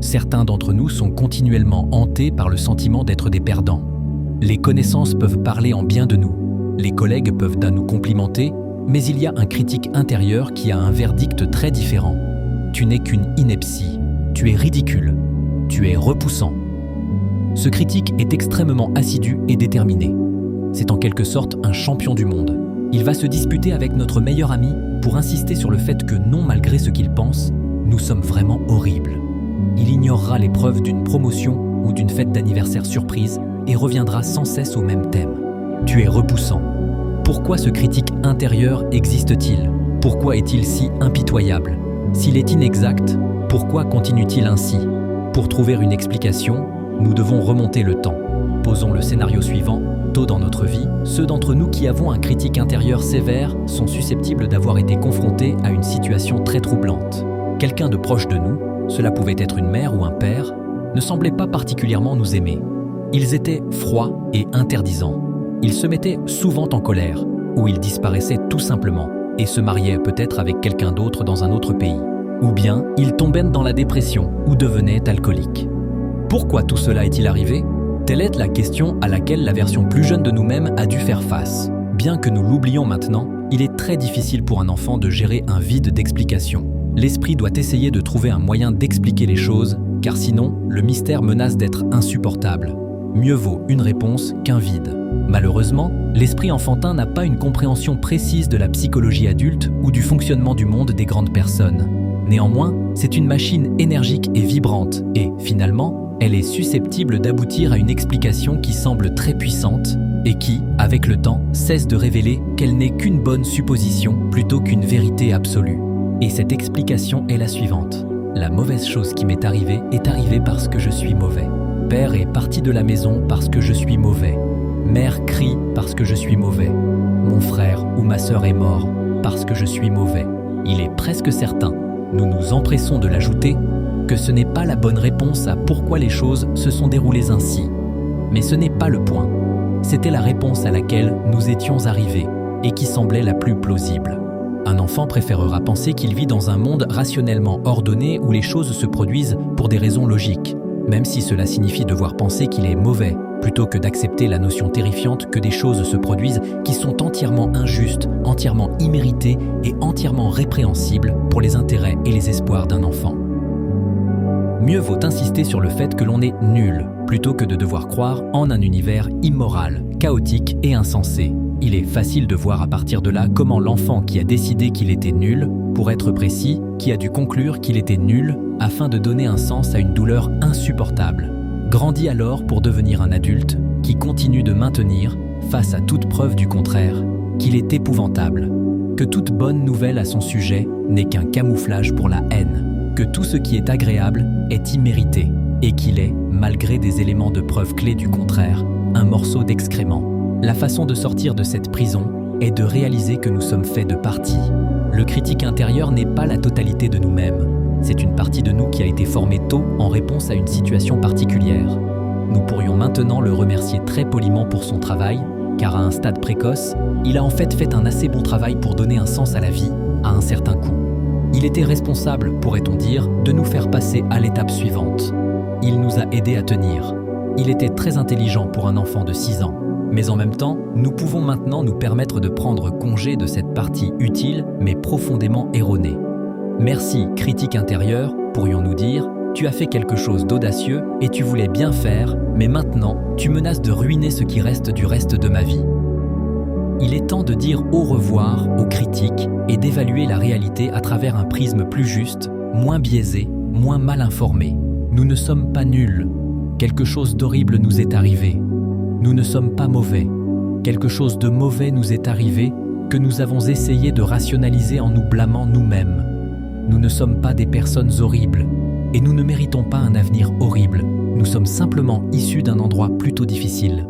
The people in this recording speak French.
Certains d'entre nous sont continuellement hantés par le sentiment d'être des perdants. Les connaissances peuvent parler en bien de nous, les collègues peuvent nous complimenter, mais il y a un critique intérieur qui a un verdict très différent. Tu n'es qu'une ineptie, tu es ridicule, tu es repoussant. Ce critique est extrêmement assidu et déterminé. C'est en quelque sorte un champion du monde. Il va se disputer avec notre meilleur ami pour insister sur le fait que non, malgré ce qu'il pense, nous sommes vraiment horribles. Il ignorera les preuves d'une promotion ou d'une fête d'anniversaire surprise et reviendra sans cesse au même thème. Tu es repoussant. Pourquoi ce critique intérieur existe-t-il? Pourquoi est-il si impitoyable? S'il est inexact, pourquoi continue-t-il ainsi? Pour trouver une explication, nous devons remonter le temps. Posons le scénario suivant. Tôt dans notre vie, ceux d'entre nous qui avons un critique intérieur sévère sont susceptibles d'avoir été confrontés à une situation très troublante. Quelqu'un de proche de nous, cela pouvait être une mère ou un père, ne semblait pas particulièrement nous aimer. Ils étaient froids et interdisants. Ils se mettaient souvent en colère, ou ils disparaissaient tout simplement et se mariaient peut-être avec quelqu'un d'autre dans un autre pays. Ou bien, ils tombaient dans la dépression ou devenaient alcooliques. Pourquoi tout cela est-il arrivé? Telle est la question à laquelle la version plus jeune de nous-mêmes a dû faire face. Bien que nous l'oublions maintenant, il est très difficile pour un enfant de gérer un vide d'explication. L'esprit doit essayer de trouver un moyen d'expliquer les choses, car sinon, le mystère menace d'être insupportable. Mieux vaut une réponse qu'un vide. Malheureusement, l'esprit enfantin n'a pas une compréhension précise de la psychologie adulte ou du fonctionnement du monde des grandes personnes. Néanmoins, c'est une machine énergique et vibrante et, finalement, elle est susceptible d'aboutir à une explication qui semble très puissante et qui, avec le temps, cesse de révéler qu'elle n'est qu'une bonne supposition plutôt qu'une vérité absolue. Et cette explication est la suivante. La mauvaise chose qui m'est arrivée est arrivée parce que je suis mauvais. Père est parti de la maison parce que je suis mauvais. Mère crie parce que je suis mauvais. Mon frère ou ma sœur est mort parce que je suis mauvais. Il est presque certain, nous nous empressons de l'ajouter, que ce n'est pas la bonne réponse à pourquoi les choses se sont déroulées ainsi. Mais ce n'est pas le point. C'était la réponse à laquelle nous étions arrivés et qui semblait la plus plausible. Un enfant préférera penser qu'il vit dans un monde rationnellement ordonné où les choses se produisent pour des raisons logiques, même si cela signifie devoir penser qu'il est mauvais, plutôt que d'accepter la notion terrifiante que des choses se produisent qui sont entièrement injustes, entièrement imméritées et entièrement répréhensibles pour les intérêts et les espoirs d'un enfant. Mieux vaut insister sur le fait que l'on est nul, plutôt que de devoir croire en un univers immoral, chaotique et insensé. Il est facile de voir à partir de là comment l'enfant qui a décidé qu'il était nul, pour être précis, qui a dû conclure qu'il était nul afin de donner un sens à une douleur insupportable, grandit alors pour devenir un adulte qui continue de maintenir, face à toute preuve du contraire, qu'il est épouvantable, que toute bonne nouvelle à son sujet n'est qu'un camouflage pour la haine, que tout ce qui est agréable est immérité et qu'il est, malgré des éléments de preuve clés du contraire, un morceau d'excrément. La façon de sortir de cette prison est de réaliser que nous sommes faits de parties. Le critique intérieur n'est pas la totalité de nous-mêmes. C'est une partie de nous qui a été formée tôt en réponse à une situation particulière. Nous pourrions maintenant le remercier très poliment pour son travail, car à un stade précoce, il a en fait un assez bon travail pour donner un sens à la vie à un certain coup. Il était responsable, pourrait-on dire, de nous faire passer à l'étape suivante. Il nous a aidés à tenir. Il était très intelligent pour un enfant de 6 ans. Mais en même temps, nous pouvons maintenant nous permettre de prendre congé de cette partie utile, mais profondément erronée. Merci, critique intérieur, pourrions-nous dire, tu as fait quelque chose d'audacieux et tu voulais bien faire, mais maintenant, tu menaces de ruiner ce qui reste du reste de ma vie. Il est temps de dire au revoir aux critiques et d'évaluer la réalité à travers un prisme plus juste, moins biaisé, moins mal informé. Nous ne sommes pas nuls. Quelque chose d'horrible nous est arrivé. Nous ne sommes pas mauvais. Quelque chose de mauvais nous est arrivé que nous avons essayé de rationaliser en nous blâmant nous-mêmes. Nous ne sommes pas des personnes horribles et nous ne méritons pas un avenir horrible. Nous sommes simplement issus d'un endroit plutôt difficile.